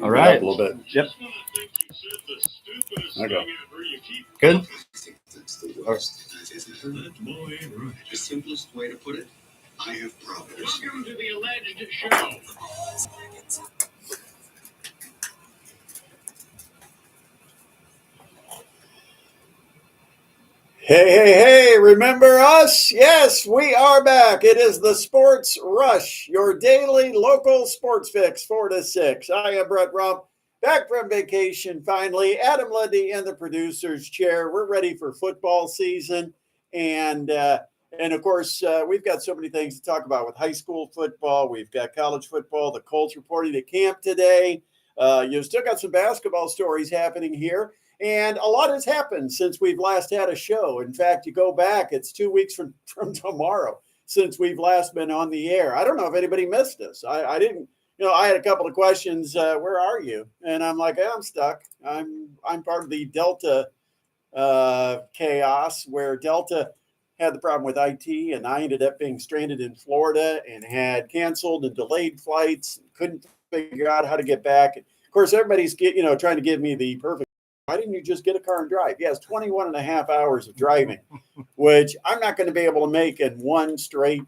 All right. A little bit. Yep. Okay. Good. The simplest way to put it, I have problems. Welcome to the alleged show. Hey, remember us? Yes, we are back. It is the Sports Rush, your daily local sports fix, 4 to 6. I am Brett Rump, back from vacation finally. Adam Lundy in the producer's chair. We're ready for football season. And of course, we've got so many things to talk about with high school football. We've got college football. The Colts reporting to camp today. You've still got some basketball stories happening here. And a lot has happened since we've last had a show. In fact, you go back, it's 2 weeks from tomorrow since we've last been on the air. I don't know if anybody missed us. I didn't, I had a couple of questions. Where are you? And I'm like, I'm stuck. I'm part of the Delta chaos where Delta had the problem with IT, and I ended up being stranded in Florida and had canceled and delayed flights. Couldn't figure out how to get back. Of course, everybody's trying to give me the perfect. Why didn't you just get a car and drive? Yeah, it's 21 and a half hours of driving, which I'm not going to be able to make in one straight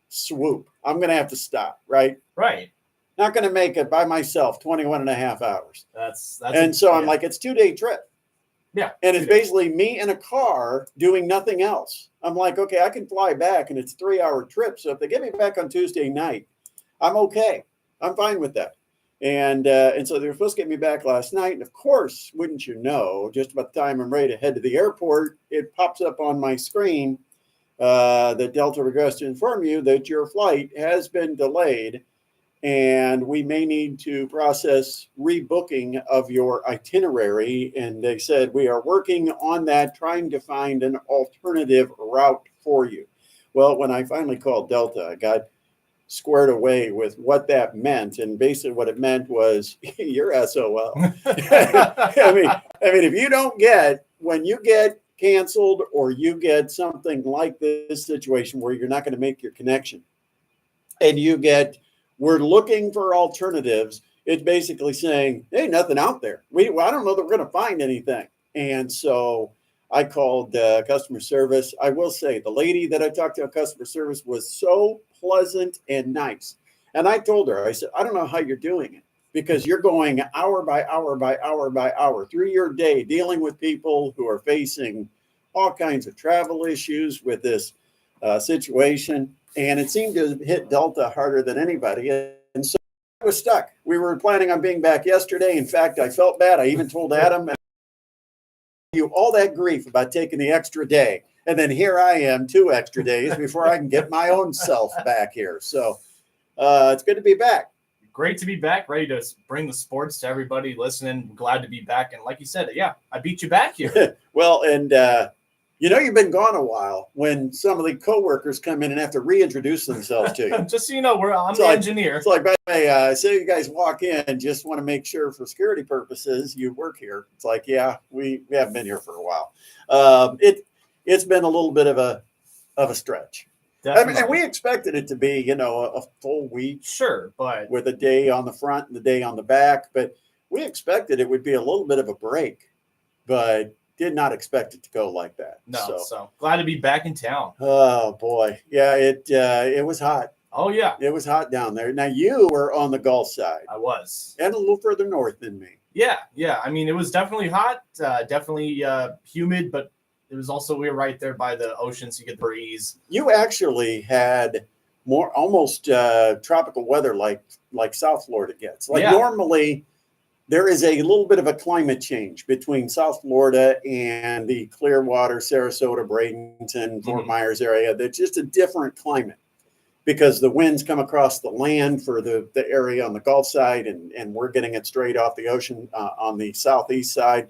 swoop. I'm going to have to stop, right? Right. Not going to make it by myself 21 and a half hours. That's I'm like, it's a 2-day trip. Yeah. And it's basically me in a car doing nothing else. I'm like, okay, I can fly back and it's a 3-hour trip. So if they get me back on Tuesday night, I'm okay. I'm fine with that. And so they were supposed to get me back last night. And of course, wouldn't you know, just about the time I'm ready to head to the airport, it pops up on my screen that Delta regrets to inform you that your flight has been delayed and we may need to process rebooking of your itinerary. And they said, we are working on that, trying to find an alternative route for you. Well, when I finally called Delta, I got squared away with what that meant, and basically what it meant was you're SOL. I mean, if you don't get, when you get canceled or you get something like this situation where you're not going to make your connection, and you get, we're looking for alternatives, it's basically saying, hey, nothing out there. I don't know that we're going to find anything. And so I called customer service. I will say the lady that I talked to on customer service was so pleasant and nice. And I told her, I said, I don't know how you're doing it because you're going hour by hour by hour by hour through your day dealing with people who are facing all kinds of travel issues with this situation. And it seemed to hit Delta harder than anybody. And so I was stuck. We were planning on being back yesterday. In fact, I felt bad. I even told Adam you all that grief about taking the extra day. And then here I am 2 extra days before I can get my own self back here. So it's good to be back. Great to be back, ready to bring the sports to everybody listening. Glad to be back. And like you said, yeah, I beat you back here. Well, and you've been gone a while when some of the coworkers come in and have to reintroduce themselves to you. Just so you know, I'm the engineer. It's like, by the way, say you guys walk in, just want to make sure for security purposes you work here. It's like, yeah, we haven't been here for a while. It's been a little bit of a stretch. Definitely. And we expected it to be, a full week. Sure, but with a day on the front and the day on the back. But we expected it would be a little bit of a break, but did not expect it to go like that. No, so glad to be back in town. Oh boy, yeah, it was hot. Oh yeah, it was hot down there. Now you were on the Gulf side. I was, and a little further north than me. Yeah. I mean, it was definitely hot, definitely humid, but it was also, we were right there by the ocean, so you get the breeze. You actually had more almost tropical weather like South Florida gets. Normally, there is a little bit of a climate change between South Florida and the Clearwater, Sarasota, Bradenton, Fort Myers area. That's just a different climate because the winds come across the land for the area on the Gulf side, and we're getting it straight off the ocean on the southeast side.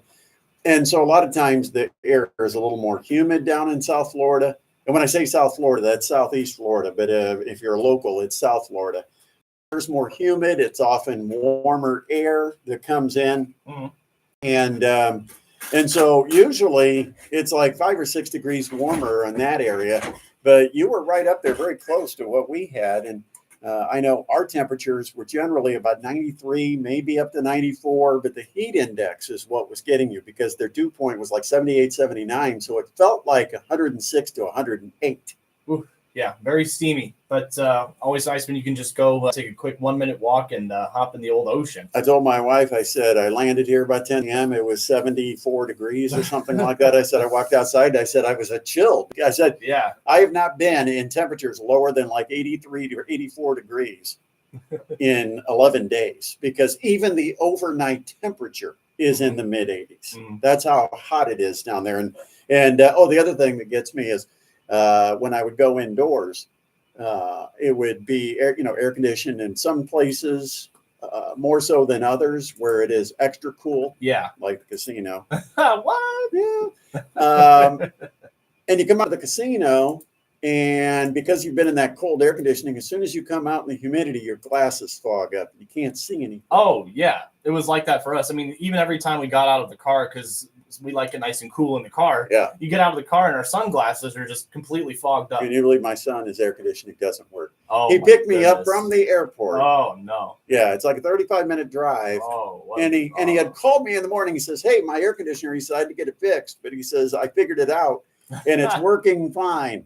And so a lot of times the air is a little more humid down in South Florida. And when I say South Florida, that's Southeast Florida. But if you're a local, it's South Florida. There's more humid. It's often warmer air that comes in. Mm-hmm. And so usually it's like 5 or 6 degrees warmer in that area. But you were right up there very close to what we had. And I know our temperatures were generally about 93, maybe up to 94, but the heat index is what was getting you because their dew point was like 78, 79. So it felt like 106 to 108. Ooh, yeah, very steamy, but always nice when you can just go take a quick 1 minute walk and hop in the old ocean. I told my wife, I said, I landed here about 10 a.m. It was 74 degrees or something like that. I said, I walked outside. I said, I was chilled. I said, Yeah. I have not been in temperatures lower than like 83 to 84 degrees in 11 days because even the overnight temperature is in the mid 80s. That's how hot it is down there. And the other thing that gets me is when I would go indoors, it would be air conditioned in some places more so than others where it is extra cool. Yeah. Like the casino. What? Yeah. And you come out of the casino, and because you've been in that cold air conditioning, as soon as you come out in the humidity, your glasses fog up. You can't see anything. Oh, yeah. It was like that for us. I mean, even every time we got out of the car, because we like it nice and cool in the car. Yeah. You get out of the car and our sunglasses are just completely fogged up. Can you believe my son, his air conditioning doesn't work? Oh, he picked me up from the airport. Oh, no. Yeah, it's like a 35-minute drive. Oh, what? And he had called me in the morning. He says, hey, my air conditioner, he said, I had to get it fixed. But he says, I figured it out and it's working fine.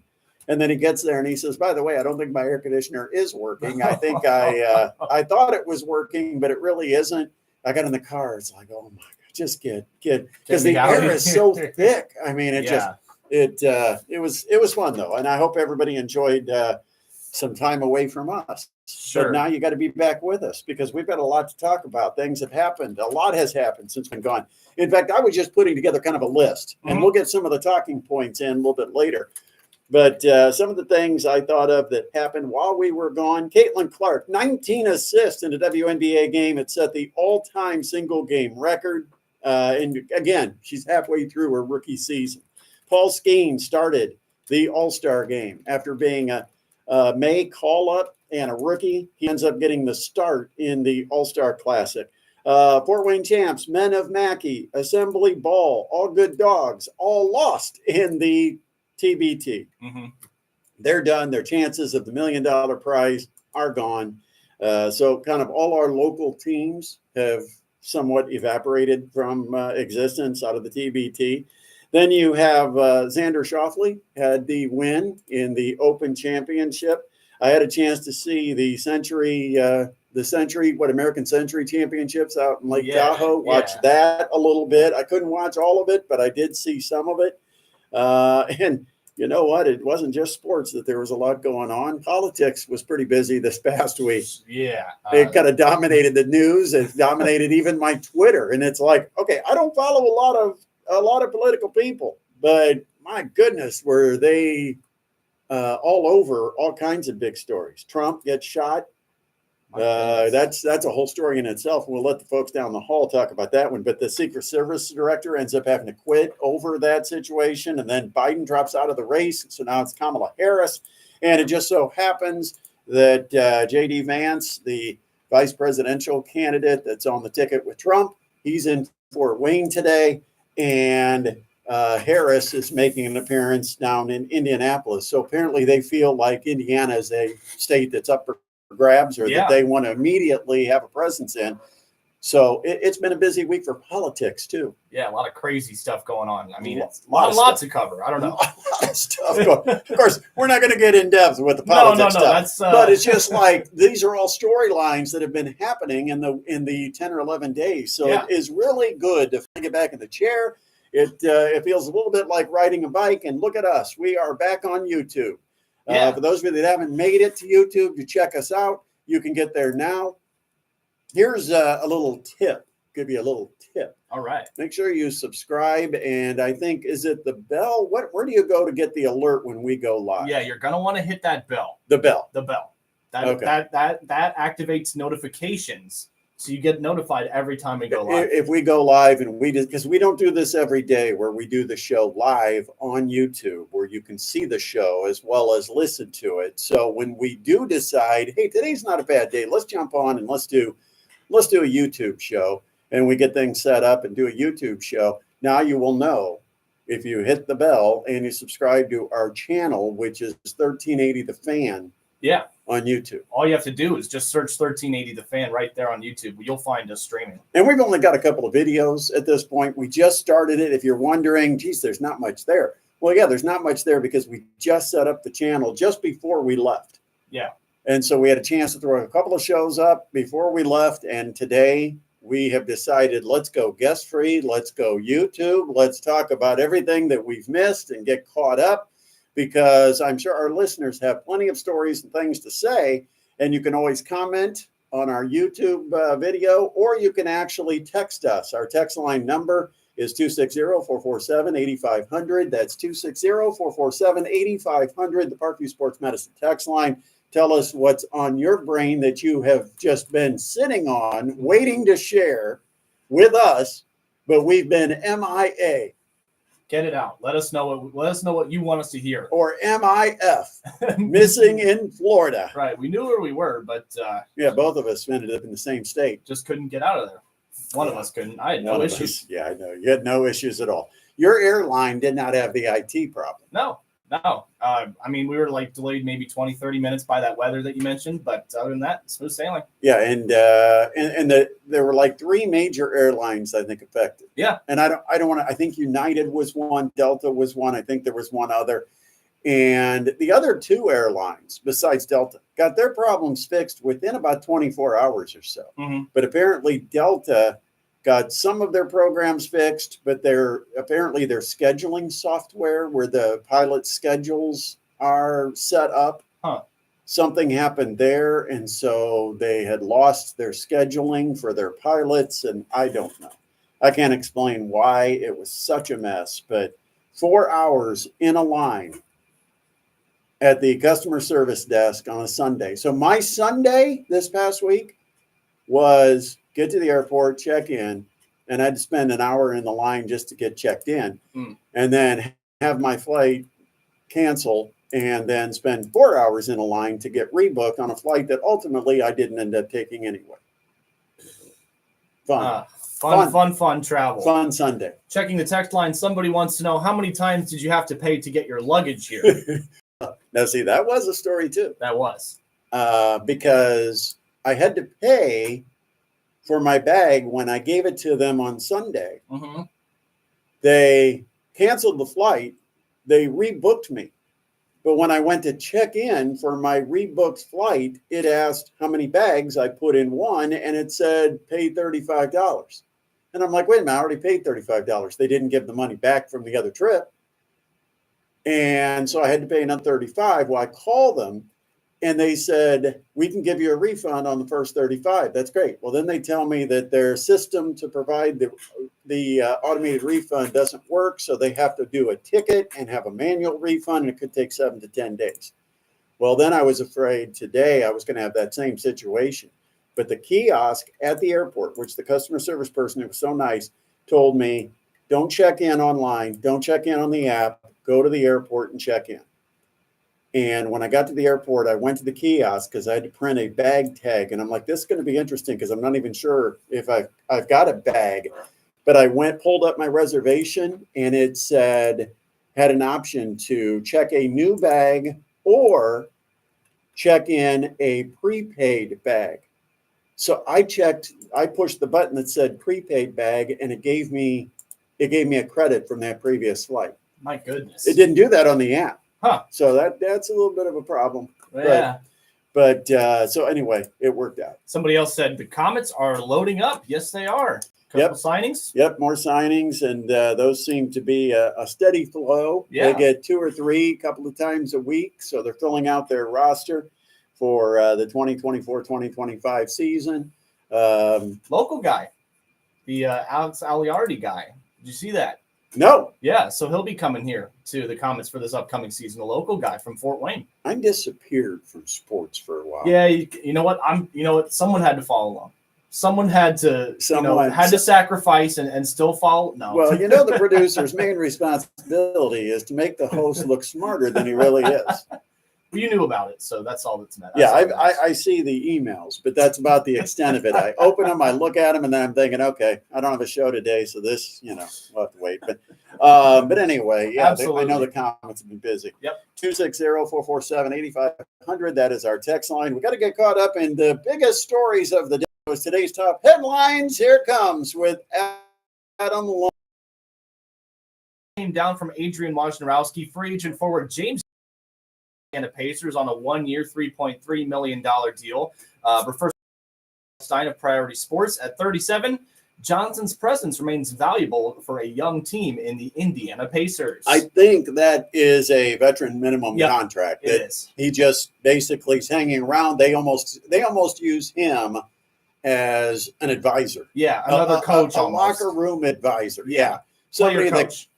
And then he gets there and he says, by the way, I don't think my air conditioner is working. I think I thought it was working, but it really isn't. I got in the car. It's like, oh my God, just get because the air is so thick. I mean, it was fun though. And I hope everybody enjoyed some time away from us. Sure. But now you got to be back with us because we've got a lot to talk about. Things have happened. A lot has happened since we've been gone. In fact, I was just putting together kind of a list, and we'll get some of the talking points in a little bit later. But some of the things I thought of that happened while we were gone. Caitlin Clark, 19 assists in a WNBA game. It set the all-time single game record. And again, she's halfway through her rookie season. Paul Skeen started the All-Star game after being a May call-up and a rookie. He ends up getting the start in the All-Star Classic. Fort Wayne champs, Men of Mackey, Assembly Ball, all good dogs, all lost in the TBT. They're done. Their chances of the $1 million prize are gone. So kind of all our local teams have somewhat evaporated from existence out of the TBT. Then you have Xander Schauffele had the win in the Open Championship. I had a chance to see the American Century Championships out in Lake Tahoe. Watched that a little bit. I couldn't watch all of it, but I did see some of it. And you know what? It wasn't just sports that there was a lot going on. Politics was pretty busy this past week. Yeah. It kind of dominated the news. It dominated even my Twitter. And it's like, okay, I don't follow a lot of political people, but my goodness, were they all over all kinds of big stories. Trump gets shot. That's a whole story in itself. We'll let the folks down the hall talk about that one. But the Secret Service director ends up having to quit over that situation. And then Biden drops out of the race. So now it's Kamala Harris. And it just so happens that J.D. Vance, the vice presidential candidate that's on the ticket with Trump, he's in Fort Wayne today. And Harris is making an appearance down in Indianapolis. So apparently they feel like Indiana is a state that's up for grabs or that they want to immediately have a presence in. So it's been a busy week for politics too. Yeah, a lot of crazy stuff going on. I mean, it's a lot to cover. I don't know. A lot of stuff going. Of course, we're not going to get in depth with the politics stuff. That's, but it's just like these are all storylines that have been happening in the 10 or 11 days. So it is really good to get back in the chair. It feels a little bit like riding a bike. And look at us. We are back on YouTube. For those of you that haven't made it to YouTube to check us out, you can get there now. Here's a little tip. Give you a little tip. All right. Make sure you subscribe. And I think, is it the bell? Where do you go to get the alert when we go live? Yeah, you're going to want to hit that bell. The bell. That activates notifications. So you get notified every time we go live. If we go live and because we don't do this every day where we do the show live on YouTube where you can see the show as well as listen to it. So when we do decide, hey, today's not a bad day, let's jump on and let's do a YouTube show and we get things set up and do a YouTube show. Now you will know if you hit the bell and you subscribe to our channel, which is 1380 The Fan. Yeah. on YouTube. All you have to do is just search 1380 The Fan right there on YouTube. You'll find us streaming. And we've only got a couple of videos at this point. We just started it. If you're wondering, geez, there's not much there. Well, yeah, there's not much there because we just set up the channel just before we left. Yeah. And so we had a chance to throw a couple of shows up before we left. And today we have decided, let's go guest free. Let's go YouTube. Let's talk about everything that we've missed and get caught up, because I'm sure our listeners have plenty of stories and things to say. And you can always comment on our YouTube video, or you can actually text us. Our text line number is 260-447-8500. That's 260-447-8500, the Parkview Sports Medicine text line. Tell us what's on your brain that you have just been sitting on, waiting to share with us, but we've been MIA. Get it out. Let us know what you want us to hear. Or MIF, missing in Florida. Right. We knew where we were, but yeah, both of us ended up in the same state. just couldn't get out of there. One of us couldn't. I had no issues. Yeah, I know. You had no issues at all. Your airline did not have the IT problem. No. I mean, we were like delayed maybe 20, 30 minutes by that weather that you mentioned, but other than that, smooth sailing. Yeah, and there were like 3 major airlines I think affected. Yeah. And I don't want to. I think United was one, Delta was one. I think there was one other, and the other 2 airlines besides Delta got their problems fixed within about 24 hours or so. Mm-hmm. But apparently Delta got some of their programs fixed, but their scheduling software where the pilot schedules are set up. Something happened there, and so they had lost their scheduling for their pilots, and I don't know. I can't explain why it was such a mess, but 4 hours in a line at the customer service desk on a Sunday. So my Sunday this past week was get to the airport, check in, and I had to spend an hour in the line just to get checked in, and then have my flight cancel, and then spend 4 hours in a line to get rebooked on a flight that ultimately I didn't end up taking anyway. Fun Travel. Fun Sunday. Checking the text line. Somebody wants to know, how many times did you have to pay to get your luggage here? Now, see, that was a story too. That was. Because I had to pay for my bag when I gave it to them on Sunday. Mm-hmm. They canceled the flight. They rebooked me. But when I went to check in for my rebooked flight, it asked how many bags I put in one, and it said pay $35. And I'm like, wait a minute, I already paid $35. They didn't give the money back from the other trip. And so I had to pay another $35. Well, I called them, and they said, we can give you a refund on the first $35. That's great. Well, then they tell me that their system to provide the automated refund doesn't work, so they have to do a ticket and have a manual refund, and it could take 7 to 10 days. Well, then I was afraid today I was going to have that same situation. But the kiosk at the airport, which the customer service person, who was so nice, told me, don't check in online, don't check in on the app, go to the airport and check in. And when I got to the airport, I went to the kiosk because I had to print a bag tag. And I'm like, this is going to be interesting because I'm not even sure if I've got a bag. But I pulled up my reservation, and it had an option to check a new bag or check in a prepaid bag. So I pushed the button that said prepaid bag, and it gave me a credit from that previous flight. My goodness. It didn't do that on the app. Huh. So that's a little bit of a problem. Yeah. But so anyway, it worked out. Somebody else said the Comets are loading up. Yes, they are. Couple signings. Yep, more signings, and those seem to be a steady flow. Yeah. They get 2 or 3 a couple of times a week, so they're filling out their roster for the 2024-2025 season. Local guy, the Alex Aliardi guy. Did you see that? No. Yeah, so he'll be coming here to the Comets for this upcoming season. A local guy from Fort Wayne. I disappeared from sports for a while. Yeah, you know what? Someone had to follow along. Someone had to sacrifice and still follow. No. Well, the producer's main responsibility is to make the host look smarter than he really is. You knew about it, so that's all that's meant. Yeah, I see the emails, but that's about the extent of it. I open them, I look at them, and then I'm thinking, okay, I don't have a show today, so this, we'll have to wait. But But anyway, yeah, I know Absolutely. the comments have been busy. Yep. 260-447-8500. That is our text line. We got to get caught up in the biggest stories of the day. Was today's top headlines. Here it comes with Adam Long. Came down from Adrian Wojnarowski, free agent forward James and the Pacers on a 1-year, $3.3 million deal. Refers to Stein of Priority Sports at 37. Johnson's presence remains valuable for a young team in the Indiana Pacers. I think that is a veteran minimum contract. It is. He just basically is hanging around. They almost use him as an advisor. Yeah, another coach, a locker room advisor. Yeah, somebody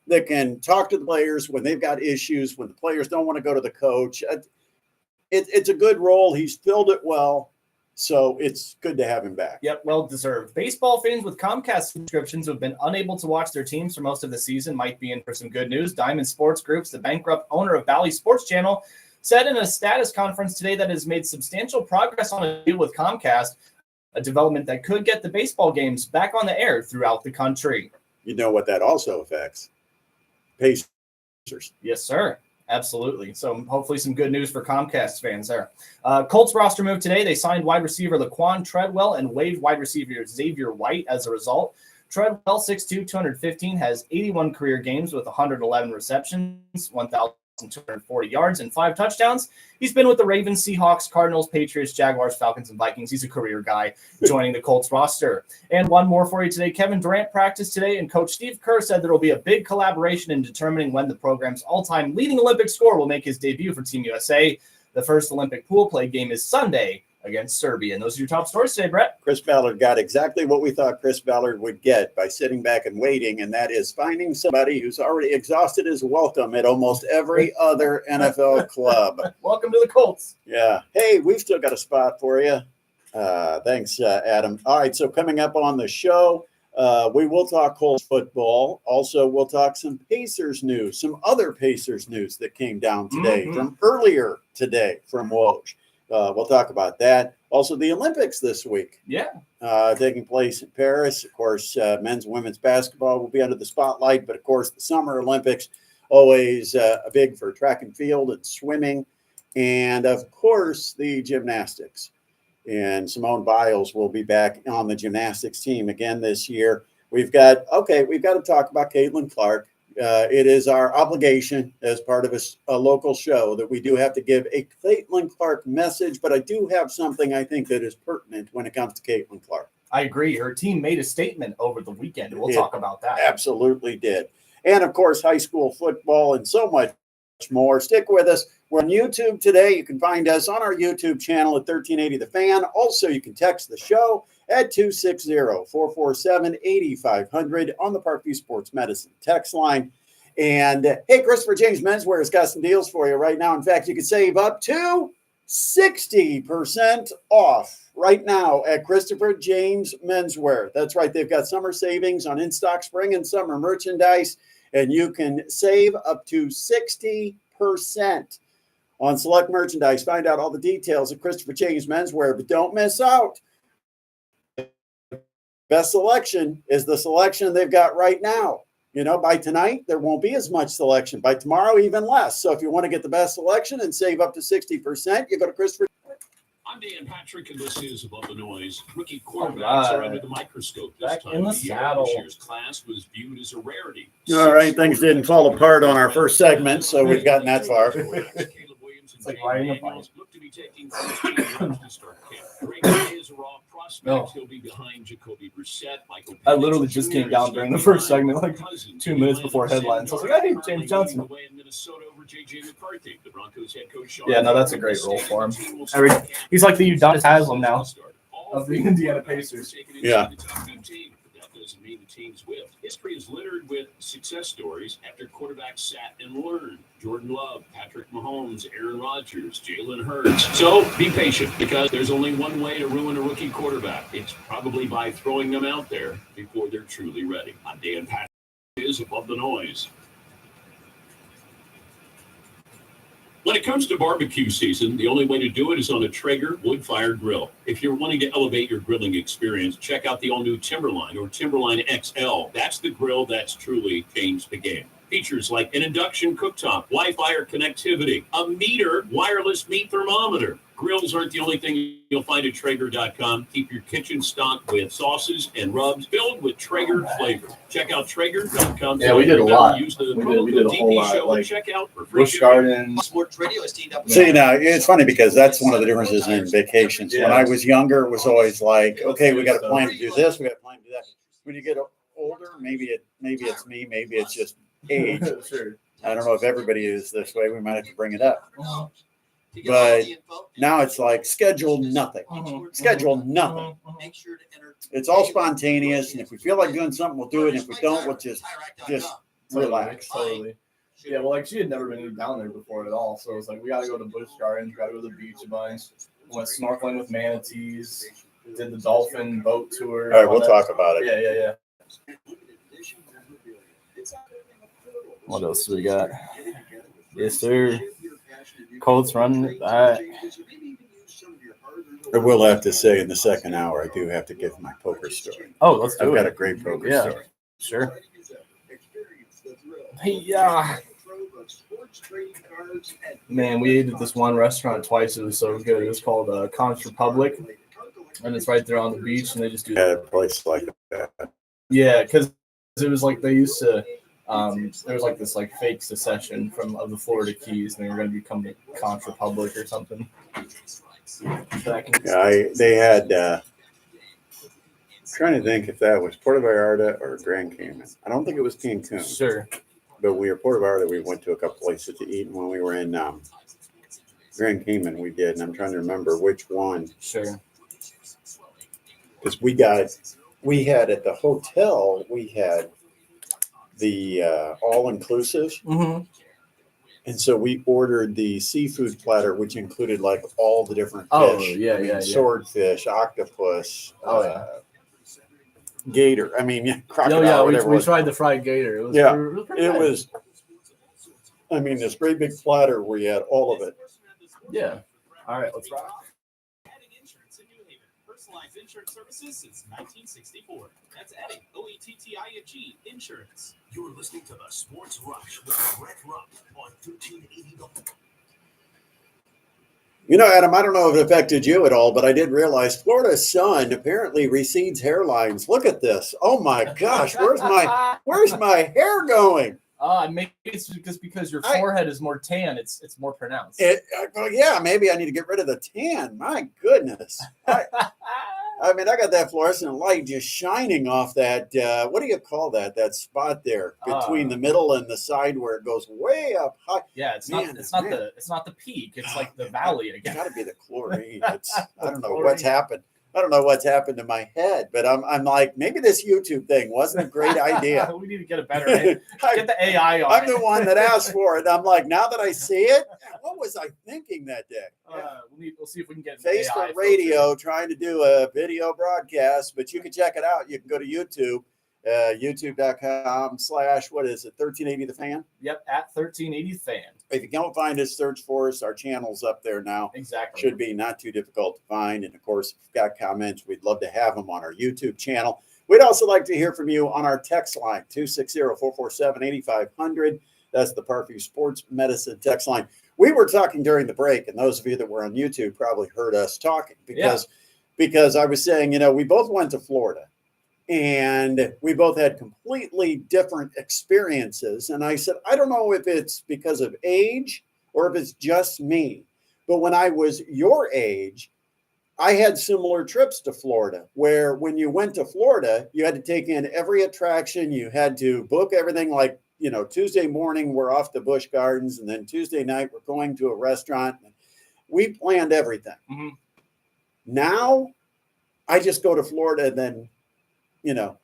that can talk to the players when they've got issues, when the players don't want to go to the coach. It's a good role. He's filled it well. So it's good to have him back. Yep, well deserved. Baseball fans with Comcast subscriptions who have been unable to watch their teams for most of the season might be in for some good news. Diamond Sports Groups, the bankrupt owner of Bally Sports Channel, said in a status conference today that has made substantial progress on a deal with Comcast, a development that could get the baseball games back on the air throughout the country. You know what that also affects? Pacers. Yes, sir. Absolutely. So hopefully some good news for Comcast fans there. Colts roster move today. They signed wide receiver Laquan Treadwell and waived wide receiver Xavier White as a result. Treadwell, 6'2", 215, has 81 career games with 111 receptions, 1,240 yards, and 5 touchdowns. He's been with the Ravens, Seahawks, Cardinals, Patriots, Jaguars, Falcons, and Vikings. He's a career guy joining the Colts roster. And one more for you today. Kevin Durant practiced today, and Coach Steve Kerr said there will be a big collaboration in determining when the program's all-time leading Olympic scorer will make his debut for Team USA. The first Olympic pool play game is Sunday against Serbia. And those are your top stories today, Brett. Chris Ballard got exactly what we thought Chris Ballard would get by sitting back and waiting, and that is finding somebody who's already exhausted his welcome at almost every other NFL club. Welcome to the Colts. Yeah. Hey, we've still got a spot for you. Thanks, Adam. All right, so coming up on the show, we will talk Colts football. Also, we'll talk some Pacers news, some other Pacers news that came down today from earlier today from Woj. We'll talk about that. Also, the Olympics this week. Yeah. Taking place in Paris. Of course, men's and women's basketball will be under the spotlight. But, of course, the Summer Olympics, always big for track and field and swimming. And, of course, the gymnastics. And Simone Biles will be back on the gymnastics team again this year. We've got to talk about Caitlin Clark. It is our obligation as part of a local show that we do have to give a Caitlin Clark message, but I do have something I think that is pertinent when it comes to Caitlin Clark. I agree. Her team made a statement over the weekend, and we'll talk about that. Absolutely did. And, of course, high school football and so much more. Stick with us. We're on YouTube today. You can find us on our YouTube channel at 1380 The Fan. Also, you can text the show at 260-447-8500 on the Parkview Sports Medicine text line. And hey, Christopher James Menswear has got some deals for you right now. In fact, you can save up to 60% off right now at Christopher James Menswear. That's right. They've got summer savings on in-stock spring and summer merchandise, and you can save up to 60% on select merchandise. Find out all the details at Christopher James Menswear, but don't miss out. Best selection is the selection they've got right now. You know, by tonight, there won't be as much selection. By tomorrow, even less. So if you want to get the best selection and save up to 60%, you go to Christopher. I'm Dan Patrick, and this is Above the Noise. Rookie quarterbacks are under the microscope this Back time in the of year. saddle. This year's class was viewed as a rarity. All right, things didn't fall apart on our first segment, so we've gotten that far. It's like riding a bike. Look to be taking 16 yards to start camp. Drake May is a raw prospect. No. He'll be behind Jacoby Brissett. Michael I literally Penix just Jr. came down during the first segment, like 2 minutes before headlines. I was like, hey, James Johnson. Away in Minnesota over J.J. McCarthy, the Broncos head coach Sean Yeah, no, that's a great role for him. He's like the Udonis Haslam now of the Indiana Pacers. Yeah. That doesn't mean the team's whipped. History is littered with success stories after quarterbacks sat and learned. Jordan Love, Patrick Mahomes, Aaron Rodgers, Jalen Hurts. So be patient, because there's only one way to ruin a rookie quarterback. It's probably by throwing them out there before they're truly ready. I'm Dan Patrick. Is Above the Noise. When it comes to barbecue season, the only way to do it is on a Traeger wood-fired grill. If you're wanting to elevate your grilling experience, check out the all-new Timberline or Timberline XL. That's the grill that's truly changed the game. Features like an induction cooktop, Wi-Fi or connectivity, a meter, wireless meat thermometer. Grills aren't the only thing you'll find at Traeger.com. Keep your kitchen stocked with sauces and rubs filled with Traeger flavor. Check out Traeger.com. Yeah, we did a lot. Use the We did a whole lot. show Like check out for free Busch Gardens. Sports Radio is teamed up. See, now it's funny because that's one of the differences in vacations. When I was younger, it was always like, okay, we got a plan to do this, we got a plan to do that. When you get older, maybe it's me, maybe it's just age. Sure. I don't know if everybody is this way. We might have to bring it up. But now it's like schedule nothing. Schedule nothing. It's all spontaneous, and if we feel like doing something, we'll do it. And if we don't, we'll just relax. Totally. Yeah, well, like she had never been down there before at all, so it was like we got to go to Busch Gardens, we got to go to the beach a bunch. Went snorkeling with manatees. Did the dolphin boat tour. All right, we'll talk about it. Yeah. What else do we got? Yes, sir. Colts running it back. I will have to say in the second hour, I do have to give my poker story. Oh, let's do I've it. got a great poker story. Sure. Hey, yeah. Man, we ate at this one restaurant twice. It was so good. It was called Conch Republic, and it's right there on the beach. And they just do A place like that. Yeah, because it was like they used to. There was like this like fake secession of the Florida Keys, and they were going to become the Conch Republic or something. They had. Trying to think if that was Puerto Vallarta or Grand Cayman. I don't think it was Cancun. Sure. But we were Puerto Vallarta. We went to a couple places to eat, and when we were in Grand Cayman, we did. And I'm trying to remember which one. Sure. Because we had at the hotel, we had the all-inclusive. Mm-hmm. And so we ordered the seafood platter, which included like all the different fish. Oh, yeah. Swordfish, octopus, gator. I mean, crocodile. Oh, yeah, whatever we tried the fried gator. It was it was, I mean, this great big platter where you had all of it. Yeah. All right, let's rock. Personalized insurance services since 1964. That's adding OETTING insurance. You're listening to the Sports Rush with Brett Rump on 1380. You know, Adam, I don't know if it affected you at all, but I did realize Florida's sun apparently recedes hairlines. Look at this. Oh my gosh, where's my hair going? Maybe it's just because your forehead is more tan. It's more pronounced. Yeah, maybe I need to get rid of the tan. My goodness. I mean, I got that fluorescent light just shining off that. What do you call that? That spot there between the middle and the side where it goes way up high. Yeah, it's not the peak. It's like the valley again. It's got to be the chlorine. I don't know what's happened. I don't know what's happened to my head, but I'm like, maybe this YouTube thing wasn't a great idea. We need to get a better get the AI on. I'm the one that asked for it. I'm like, now that I see it, what was I thinking that day? We'll see if we can get Face for radio, trying to do a video broadcast, but you can check it out. You can go to YouTube, youtube.com/ what is it, 1380 The Fan? Yep, at 1380 Fan. If you don't find us, search for us. Our channel's up there now. Exactly. Should be not too difficult to find. And of course, if you've got comments, we'd love to have them on our YouTube channel. We'd also like to hear from you on our text line, 260-447-8500. That's the Parkview Sports Medicine text line. We were talking during the break, and those of you that were on YouTube probably heard us talking because I was saying, we both went to Florida. And we both had completely different experiences. And I said, I don't know if it's because of age or if it's just me. But when I was your age, I had similar trips to Florida, where when you went to Florida, you had to take in every attraction. You had to book everything like, Tuesday morning, we're off to Busch Gardens. And then Tuesday night, we're going to a restaurant. We planned everything. Mm-hmm. Now, I just go to Florida and then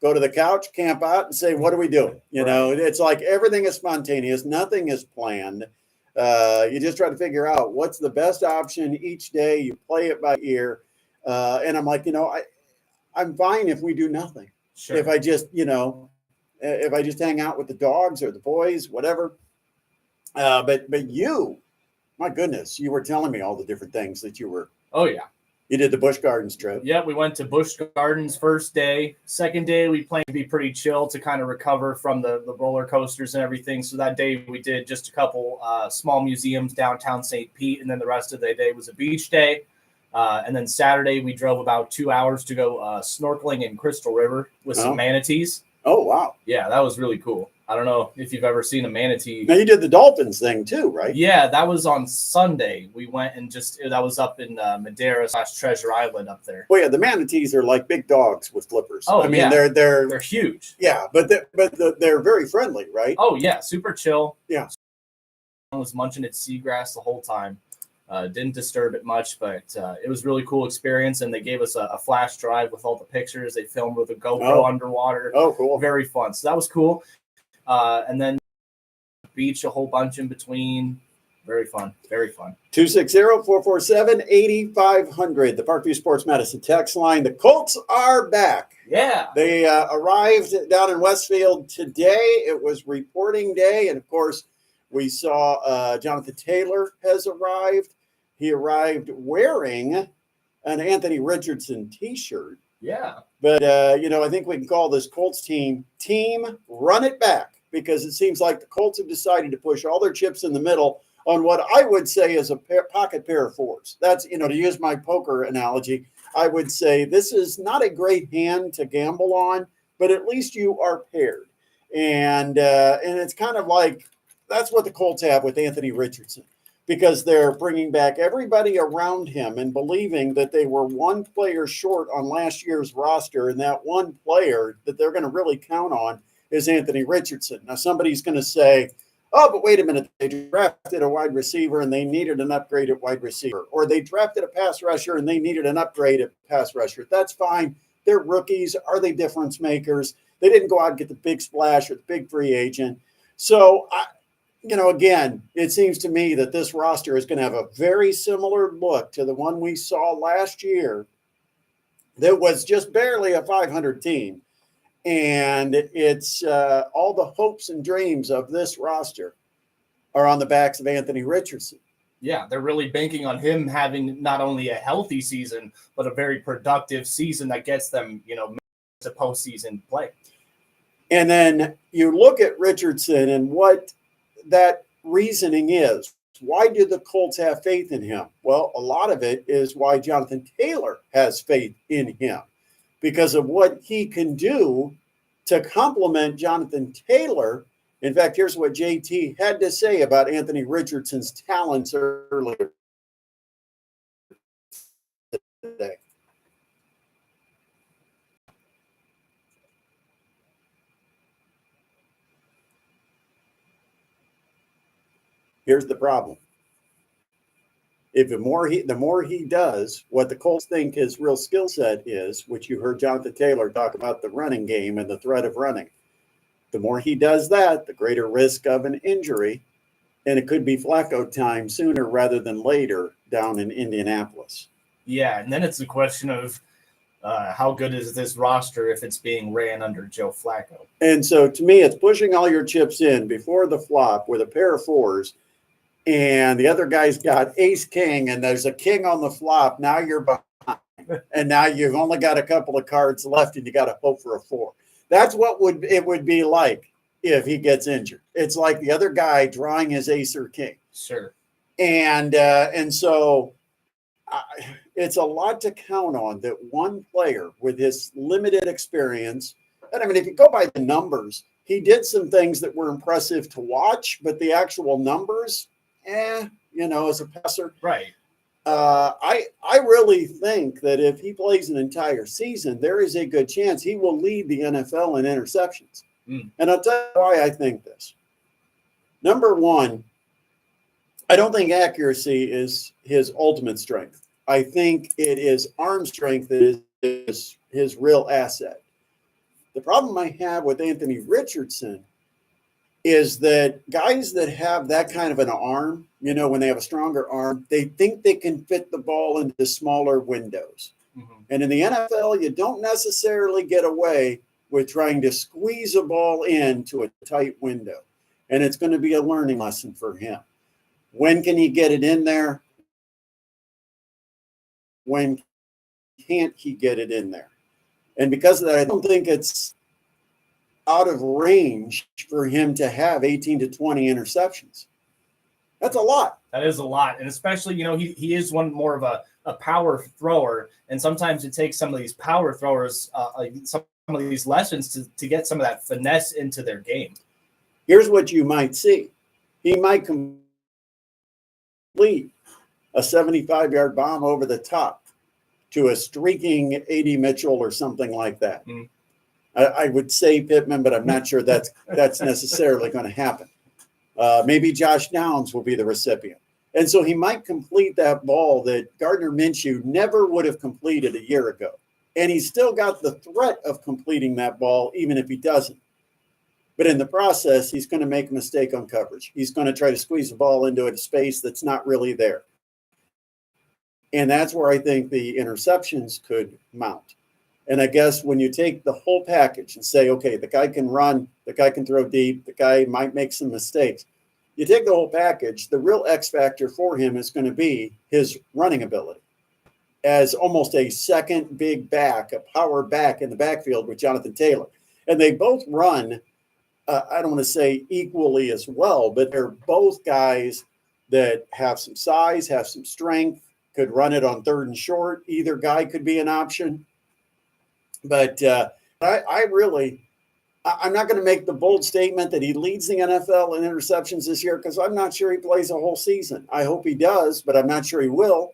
go to the couch, camp out, and say, what are we doing? It's like everything is spontaneous. Nothing is planned. You just try to figure out what's the best option each day. You play it by ear. And I'm like, I'm fine if we do nothing. Sure. If I just, if I just hang out with the dogs or the boys, whatever. But you, my goodness, you were telling me all the different things that you were. Oh, yeah. You did the Busch Gardens trip. Yeah, we went to Busch Gardens first day. Second day, we planned to be pretty chill to kind of recover from the roller coasters and everything. So that day, we did just a couple small museums downtown St. Pete, and then the rest of the day was a beach day. And then Saturday, we drove about 2 hours to go snorkeling in Crystal River with some manatees. Oh, wow. Yeah, that was really cool. I don't know if you've ever seen a manatee. Now, you did the dolphins thing too, right? Yeah, that was on Sunday. We went and that was up in Madeira / Treasure Island up there. Well, yeah, the manatees are like big dogs with flippers. Oh, I mean, yeah. they're huge. Yeah, but they're very friendly, right? Oh, yeah, super chill. Yeah. I was munching its seagrass the whole time. Didn't disturb it much, but it was a really cool experience. And they gave us a flash drive with all the pictures. They filmed with a GoPro underwater. Oh, cool. Very fun. So that was cool. And then beach a whole bunch in between. Very fun. Very fun. 260-447-8500, the Parkview Sports Medicine text line. The Colts are back. Yeah. They arrived down in Westfield today. It was reporting day. And, of course, we saw Jonathan Taylor has arrived. He arrived wearing an Anthony Richardson T-shirt. Yeah. But, I think we can call this Colts team Run It Back, because it seems like the Colts have decided to push all their chips in the middle on what I would say is a pocket pair of fours. That's, to use my poker analogy, I would say this is not a great hand to gamble on, but at least you are paired. And it's kind of like that's what the Colts have with Anthony Richardson, because they're bringing back everybody around him and believing that they were one player short on last year's roster, and that one player that they're going to really count on is Anthony Richardson. Now, somebody's going to say, oh, but wait a minute, they drafted a wide receiver and they needed an upgrade at wide receiver, or they drafted a pass rusher and they needed an upgrade at pass rusher. That's fine. They're rookies. Are they difference makers? They didn't go out and get the big splash or the big free agent. So, again, it seems to me that this roster is going to have a very similar look to the one we saw last year that was just barely a 500 team. And it's all the hopes and dreams of this roster are on the backs of Anthony Richardson. Yeah, they're really banking on him having not only a healthy season, but a very productive season that gets them, to postseason play. And then you look at Richardson and what that reasoning is. Why do the Colts have faith in him? Well, a lot of it is why Jonathan Taylor has faith in him, because of what he can do to complement Jonathan Taylor. In fact, here's what JT had to say about Anthony Richardson's talents earlier today. Here's the problem. If the more he does what the Colts think his real skill set is, which you heard Jonathan Taylor talk about, the running game and the threat of running, the more he does that, the greater risk of an injury. And it could be Flacco time sooner rather than later down in Indianapolis. Yeah, and then it's a question of how good is this roster if it's being ran under Joe Flacco? And so to me, it's pushing all your chips in before the flop with a pair of fours, and the other guy's got ace king, and there's a king on the flop. Now you're behind, and now you've only got a couple of cards left, and you got to hope for a four. That's what it would be like if he gets injured. It's like the other guy drawing his ace or king. Sure. And so it's a lot to count on that one player with his limited experience. And I mean, if you go by the numbers, he did some things that were impressive to watch, but the actual numbers, as a passer. Right. I really think that if he plays an entire season, there is a good chance he will lead the NFL in interceptions. And I'll tell you why I think this. Number one, I don't think accuracy is his ultimate strength. I think it is arm strength that is his real asset. The problem I have with Anthony Richardson is that guys that have that kind of an arm, when they have a stronger arm, they think they can fit the ball into smaller windows. Mm-hmm. And in the NFL, you don't necessarily get away with trying to squeeze a ball into a tight window. And it's going to be a learning lesson for him. When can he get it in there? When can't he get it in there? And because of that, I don't think it's out of range for him to have 18 to 20 interceptions. That's a lot. That is a lot. And especially, he is one more of a power thrower. And sometimes it takes some of these power throwers, some of these lessons to get some of that finesse into their game. Here's what you might see. He might complete a 75-yard bomb over the top to a streaking A.D. Mitchell or something like that. Mm. I would say Pittman, but I'm not sure that's necessarily going to happen. Maybe Josh Downs will be the recipient. And so he might complete that ball that Gardner Minshew never would have completed a year ago. And he's still got the threat of completing that ball, even if he doesn't. But in the process, he's going to make a mistake on coverage. He's going to try to squeeze the ball into a space that's not really there. And that's where I think the interceptions could mount. And I guess when you take the whole package and say, okay, the guy can run, the guy can throw deep, the guy might make some mistakes. You take the whole package, the real X factor for him is going to be his running ability. As almost a second big back, a power back in the backfield with Jonathan Taylor. And they both run, I don't want to say equally as well, but they're both guys that have some size, have some strength, could run it on third and short. Either guy could be an option. But I'm not going to make the bold statement that he leads the NFL in interceptions this year because I'm not sure he plays a whole season. I hope he does, but I'm not sure he will.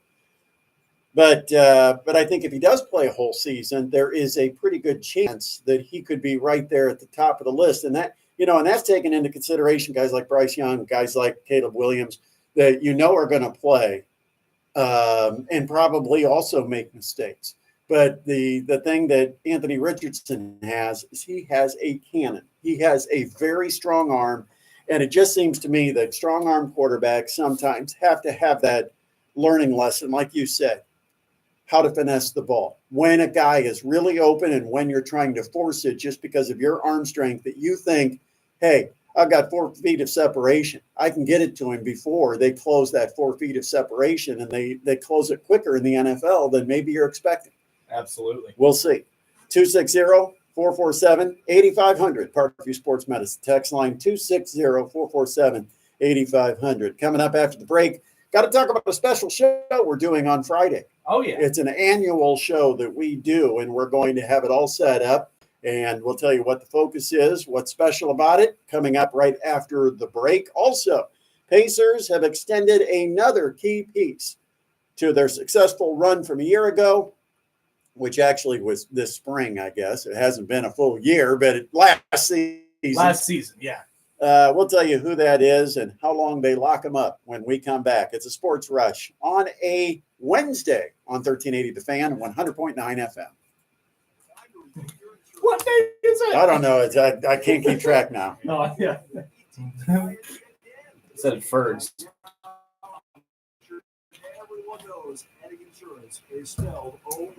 But I think if he does play a whole season, there is a pretty good chance that he could be right there at the top of the list. And that's taken into consideration guys like Bryce Young, guys like Caleb Williams that are going to play and probably also make mistakes. But the thing that Anthony Richardson has is he has a cannon. He has a very strong arm. And it just seems to me that strong arm quarterbacks sometimes have to have that learning lesson, like you said, how to finesse the ball. When a guy is really open and when you're trying to force it just because of your arm strength that you think, hey, I've got 4 feet of separation. I can get it to him before they close that 4 feet of separation, and they close it quicker in the NFL than maybe you're expecting. Absolutely. We'll see. 260-447-8500. Parkview Sports Medicine. Text line 260-447-8500. Coming up after the break, got to talk about a special show we're doing on Friday. Oh, yeah. It's an annual show that we do, and we're going to have it all set up. And we'll tell you what the focus is, what's special about it, coming up right after the break. Also, Pacers have extended another key piece to their successful run from a year ago, which actually was this spring, I guess. It hasn't been a full year, but last season. Last season, yeah. We'll tell you who that is and how long they lock them up when we come back. It's a Sports Rush on a Wednesday on 1380 The Fan and 100.9 FM. What day is it? I don't know. I can't keep track now. Oh, yeah. Said it first.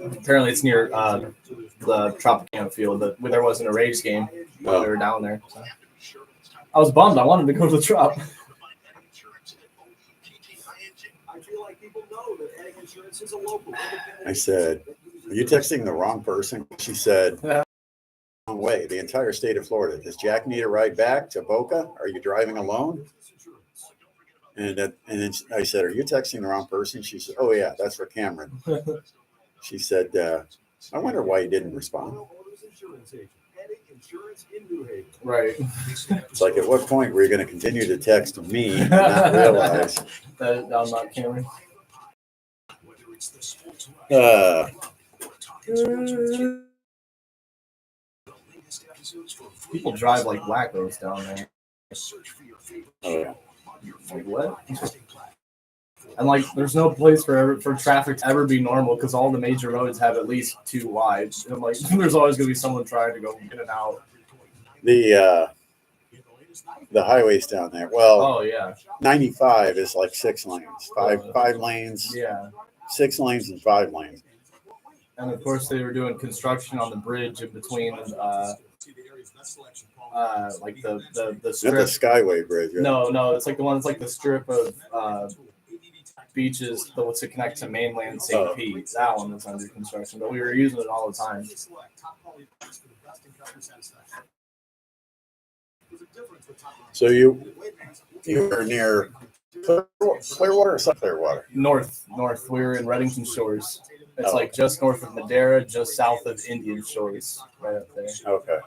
Apparently, it's near the Tropicana field. But there wasn't a Rays game. But we were down there. So. I was bummed. I wanted to go to the Trop. I feel like people know that Ag Insurance is a local. I said, are you texting the wrong person? She said, wrong way. The entire state of Florida. Does Jack need a ride back to Boca? Are you driving alone? And then I said, are you texting the wrong person? She said, oh, yeah, that's for Cameron. She said, I wonder why he didn't respond. Right. It's like, at what point were you going to continue to text me and not realize that I'm not Cameron? People drive like wackos down there. Oh, yeah. Like what? And like, there's no place for traffic to ever be normal because all the major roads have at least 2 wides. And like, there's always going to be someone trying to go in and out. The highways down there. Well, oh yeah, 95 is like 6 lanes, five lanes. Yeah, 6 lanes and 5 lanes. And of course, they were doing construction on the bridge in between, like the strip. Not the Skyway Bridge. Right? No, it's like the one that's like the strip of Beach is the to connect to mainland St. Pete. That one is under construction, but we were using it all the time. So you were near Clearwater or South Clearwater? North. We were in Reddington Shores. It's Oh. like just north of Madeira, just south of Indian Shores, right up there. Okay.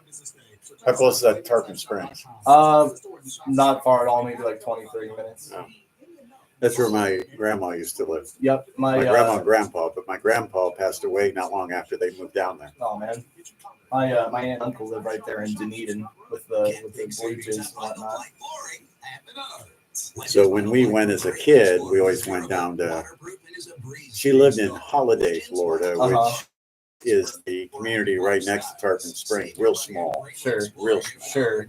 How close is that to Tarpon Springs? Not far at all, maybe like 20, 30 minutes. No. That's where my grandma used to live. Yep. My grandma and grandpa, but my grandpa passed away not long after they moved down there. Oh man. My aunt and uncle live right there in Dunedin with the Blue Jays and whatnot. So when we went as a kid, we always went down to. She lived in Holiday, Florida, which is the community right next to Tarpon Springs, real small. Sure. Real small. Sure.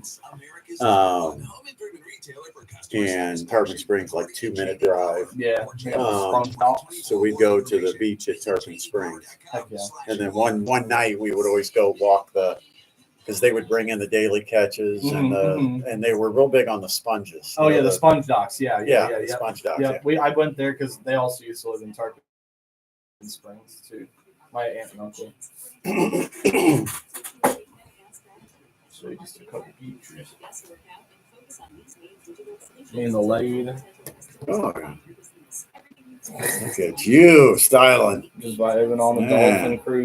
And Tarpon Springs like 2-minute drive. Yeah. So we'd go to the beach at Tarpon Springs. Heck yeah. And then one night we would always go walk because they would bring in the daily catches and they were real big on the sponges. Oh yeah, the sponge docks. Yeah. The sponge docks. Yeah. I went there because they also used to live in Tarpon Springs too. My aunt and uncle. So we just took a couple pictures. Me and the lady. Oh, look at you styling. Just vibing on the Man. dolphin cruise.